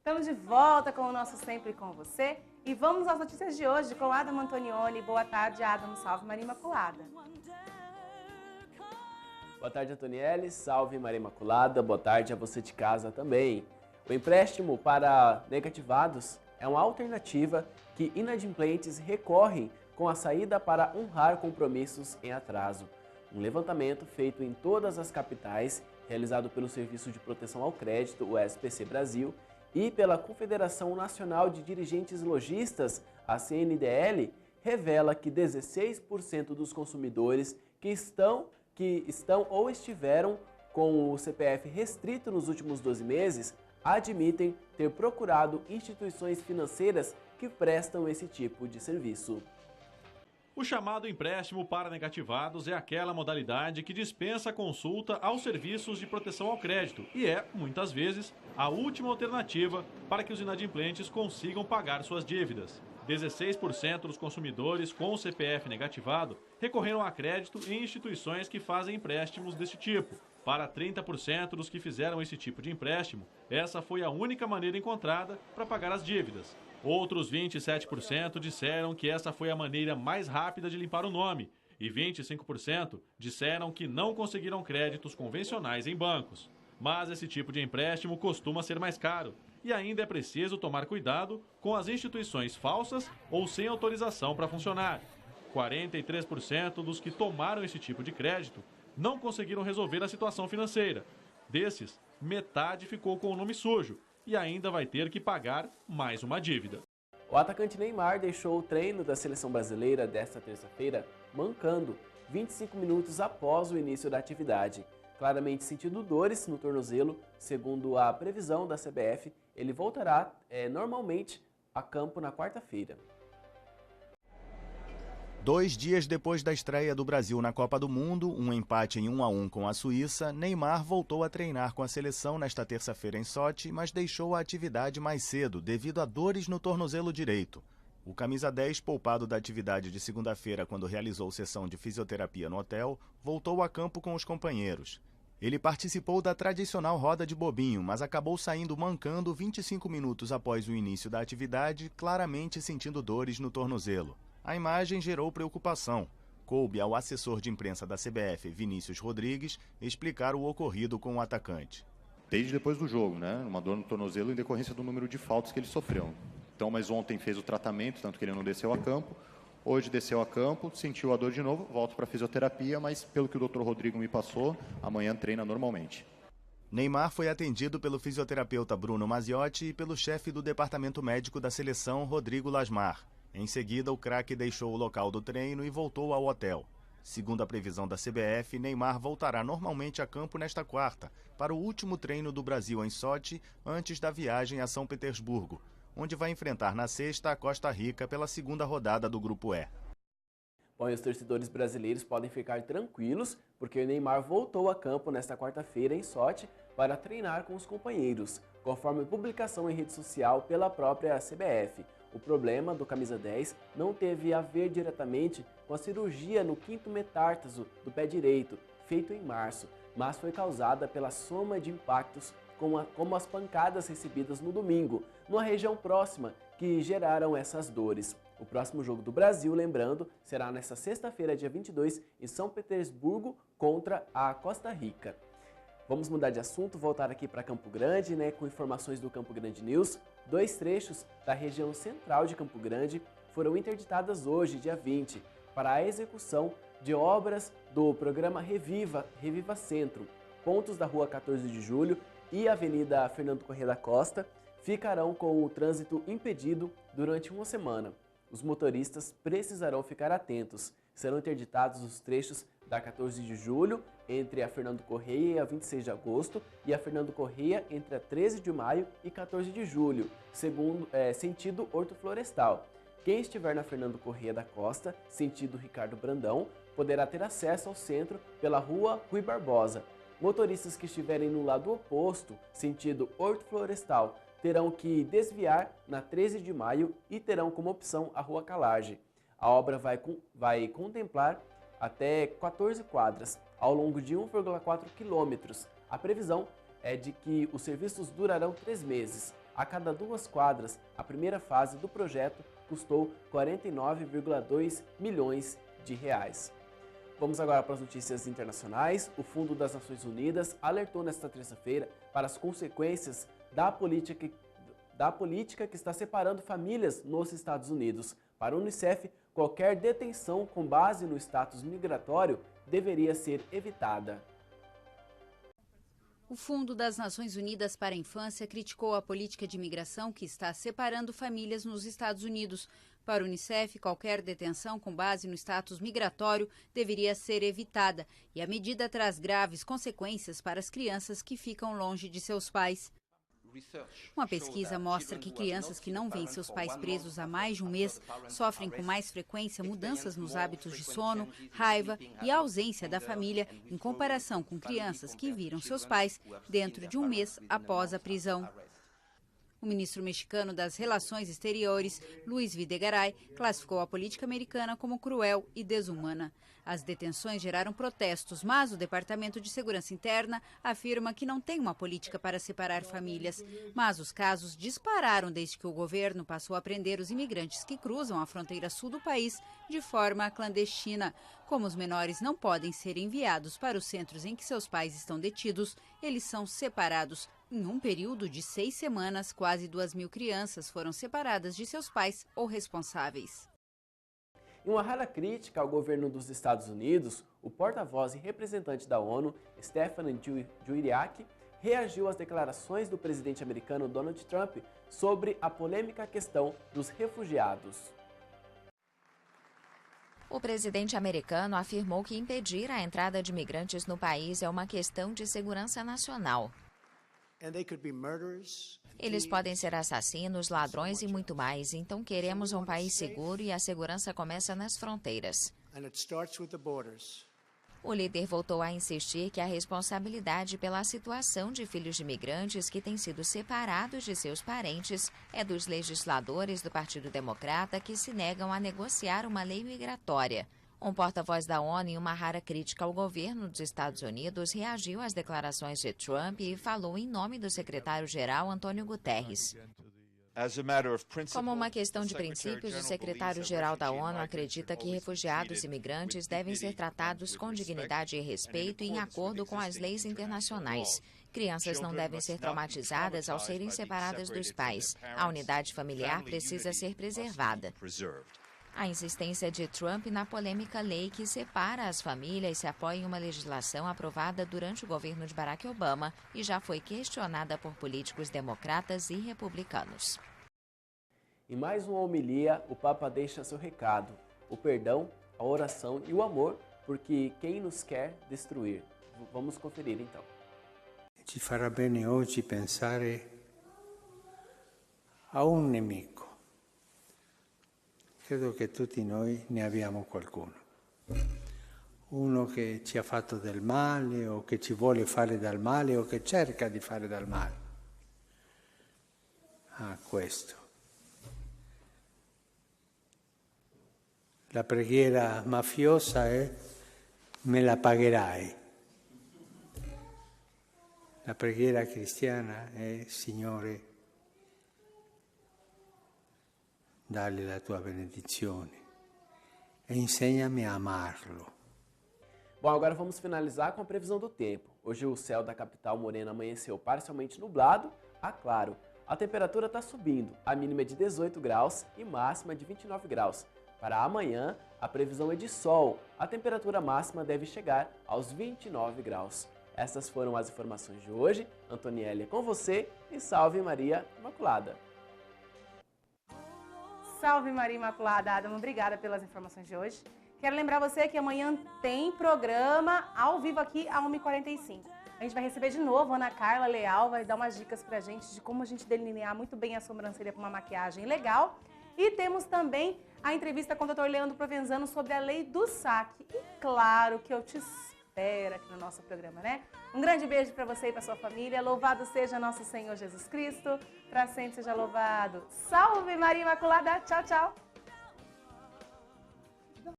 Estamos de volta com o nosso Sempre com Você e vamos às notícias de hoje com Adam Antonioni. Boa tarde, Adam. Salve, Maria Imaculada. Boa tarde, Antonielle. Salve, Maria Imaculada. Boa tarde a você de casa também. O empréstimo para negativados é uma alternativa que inadimplentes recorrem com a saída para honrar compromissos em atraso. Um levantamento feito em todas as capitais, realizado pelo Serviço de Proteção ao Crédito, o SPC Brasil, e pela Confederação Nacional de Dirigentes Lojistas, a CNDL, revela que 16% dos consumidores que estão ou estiveram com o CPF restrito nos últimos 12 meses admitem ter procurado instituições financeiras que prestam esse tipo de serviço. O chamado empréstimo para negativados é aquela modalidade que dispensa a consulta aos serviços de proteção ao crédito e é, muitas vezes, a última alternativa para que os inadimplentes consigam pagar suas dívidas. 16% dos consumidores com o CPF negativado recorreram a crédito em instituições que fazem empréstimos desse tipo. Para 30% dos que fizeram esse tipo de empréstimo, essa foi a única maneira encontrada para pagar as dívidas. Outros 27% disseram que essa foi a maneira mais rápida de limpar o nome e 25% disseram que não conseguiram créditos convencionais em bancos. Mas esse tipo de empréstimo costuma ser mais caro e ainda é preciso tomar cuidado com as instituições falsas ou sem autorização para funcionar. 43% dos que tomaram esse tipo de crédito não conseguiram resolver a situação financeira. Desses, metade ficou com o nome sujo e ainda vai ter que pagar mais uma dívida. O atacante Neymar deixou o treino da seleção brasileira desta terça-feira mancando 25 minutos após o início da atividade. Claramente sentindo dores no tornozelo, segundo a previsão da CBF, ele voltará normalmente a campo na quarta-feira. 2 dias depois da estreia do Brasil na Copa do Mundo, um empate em 1-1 com a Suíça, Neymar voltou a treinar com a seleção nesta terça-feira em Sochi, mas deixou a atividade mais cedo devido a dores no tornozelo direito. O camisa 10, poupado da atividade de segunda-feira quando realizou sessão de fisioterapia no hotel, voltou a campo com os companheiros. Ele participou da tradicional roda de bobinho, mas acabou saindo mancando 25 minutos após o início da atividade, claramente sentindo dores no tornozelo. A imagem gerou preocupação. Coube ao assessor de imprensa da CBF, Vinícius Rodrigues, explicar o ocorrido com o atacante. Desde depois do jogo, uma dor no tornozelo em decorrência do número de faltas que ele sofreu. Então, mas ontem fez o tratamento, tanto que ele não desceu a campo. Hoje desceu a campo, sentiu a dor de novo, volta para a fisioterapia, mas pelo que o Dr. Rodrigo me passou, amanhã treina normalmente. Neymar foi atendido pelo fisioterapeuta Bruno Maziotti e pelo chefe do departamento médico da seleção, Rodrigo Lasmar. Em seguida, o craque deixou o local do treino e voltou ao hotel. Segundo a previsão da CBF, Neymar voltará normalmente a campo nesta quarta, para o último treino do Brasil em Sochi, antes da viagem a São Petersburgo, onde vai enfrentar na sexta a Costa Rica pela segunda rodada do Grupo E. Bom, e os torcedores brasileiros podem ficar tranquilos, porque o Neymar voltou a campo nesta quarta-feira em Sochi para treinar com os companheiros, conforme publicação em rede social pela própria CBF. O problema do camisa 10 não teve a ver diretamente com a cirurgia no quinto metártaso do pé direito, feito em março, mas foi causada pela soma de impactos como as pancadas recebidas no domingo, numa região próxima, que geraram essas dores. O próximo jogo do Brasil, lembrando, será nesta sexta-feira, dia 22, em São Petersburgo, contra a Costa Rica. Vamos mudar de assunto, voltar aqui para Campo Grande, com informações do Campo Grande News. 2 trechos da região central de Campo Grande foram interditadas hoje, dia 20, para a execução de obras do programa Reviva Centro. Pontos da Rua 14 de Julho e Avenida Fernando Corrêa da Costa ficarão com o trânsito impedido durante uma semana. Os motoristas precisarão ficar atentos. Serão interditados os trechos da 14 de julho, entre a Fernando Corrêa e a 26 de agosto, e a Fernando Corrêa entre a 13 de maio e 14 de julho, sentido Horto Florestal. Quem estiver na Fernando Corrêa da Costa, sentido Ricardo Brandão, poderá ter acesso ao centro pela Rua Rui Barbosa. Motoristas que estiverem no lado oposto, sentido Horto Florestal, terão que desviar na 13 de maio e terão como opção a Rua Calage. A obra vai contemplar até 14 quadras, ao longo de 1,4 quilômetros. A previsão é de que os serviços durarão 3 meses. a cada 2 quadras. A primeira fase do projeto custou 49,2 milhões de reais. Vamos agora para as notícias internacionais. O Fundo das Nações Unidas alertou nesta terça-feira para as consequências da política que está separando famílias nos Estados Unidos. Para a Unicef, qualquer detenção com base no status migratório deveria ser evitada. O Fundo das Nações Unidas para a Infância criticou a política de imigração que está separando famílias nos Estados Unidos. Para o Unicef, qualquer detenção com base no status migratório deveria ser evitada e a medida traz graves consequências para as crianças que ficam longe de seus pais. Uma pesquisa mostra que crianças que não veem seus pais presos há mais de um mês sofrem com mais frequência mudanças nos hábitos de sono, raiva e a ausência da família, em comparação com crianças que viram seus pais dentro de um mês após a prisão. O ministro mexicano das Relações Exteriores, Luiz Videgaray, classificou a política americana como cruel e desumana. As detenções geraram protestos, mas o Departamento de Segurança Interna afirma que não tem uma política para separar famílias. Mas os casos dispararam desde que o governo passou a prender os imigrantes que cruzam a fronteira sul do país de forma clandestina. Como os menores não podem ser enviados para os centros em que seus pais estão detidos, eles são separados. Em um período de 6 semanas, quase 2.000 crianças foram separadas de seus pais ou responsáveis. Em uma rara crítica ao governo dos Estados Unidos, o porta-voz e representante da ONU, Stéphane Dujarric, reagiu às declarações do presidente americano Donald Trump sobre a polêmica questão dos refugiados. O presidente americano afirmou que impedir a entrada de imigrantes no país é uma questão de segurança nacional. Eles podem ser assassinos, ladrões e muito mais, então queremos um país seguro e a segurança começa nas fronteiras. O líder voltou a insistir que a responsabilidade pela situação de filhos de imigrantes que têm sido separados de seus parentes é dos legisladores do Partido Democrata que se negam a negociar uma lei migratória. Um porta-voz da ONU, em uma rara crítica ao governo dos Estados Unidos, reagiu às declarações de Trump e falou em nome do secretário-geral Antônio Guterres. Como uma questão de princípios, o secretário-geral da ONU acredita que refugiados e imigrantes devem ser tratados com dignidade e respeito em acordo com as leis internacionais. Crianças não devem ser traumatizadas ao serem separadas dos pais. A unidade familiar precisa ser preservada. A insistência de Trump na polêmica lei que separa as famílias se apoia em uma legislação aprovada durante o governo de Barack Obama e já foi questionada por políticos democratas e republicanos. Em mais uma homilia, o Papa deixa seu recado: o perdão, a oração e o amor, porque quem nos quer destruir. Vamos conferir então. Ci farà bene oggi pensare a un nemico. Credo che tutti noi ne abbiamo qualcuno. Uno che ci ha fatto del male o che ci vuole fare del male o che cerca di fare del male. Ah, questo. La preghiera mafiosa è me la pagherai. La preghiera cristiana è Signore, dale la tua benedizione e insegnami a amarlo. Bom, agora vamos finalizar com a previsão do tempo. Hoje o céu da capital morena amanheceu parcialmente nublado a claro. A temperatura está subindo, a mínima é de 18 graus e máxima de 29 graus. Para amanhã, a previsão é de sol. A temperatura máxima deve chegar aos 29 graus. Essas foram as informações de hoje. Antonielle é com você e salve Maria Imaculada. Salve Maria Imaculada. Adamo, obrigada pelas informações de hoje. Quero lembrar você que amanhã tem programa ao vivo aqui às 1h45. A gente vai receber de novo a Ana Carla Leal, vai dar umas dicas pra gente de como a gente delinear muito bem a sobrancelha com uma maquiagem legal. E temos também a entrevista com o Dr. Leandro Provenzano sobre a lei do saque. E claro que eu te espero aqui no nosso programa, né? Um grande beijo para você e para sua família. Louvado seja nosso Senhor Jesus Cristo. Para sempre seja louvado. Salve Maria Imaculada. Tchau, tchau.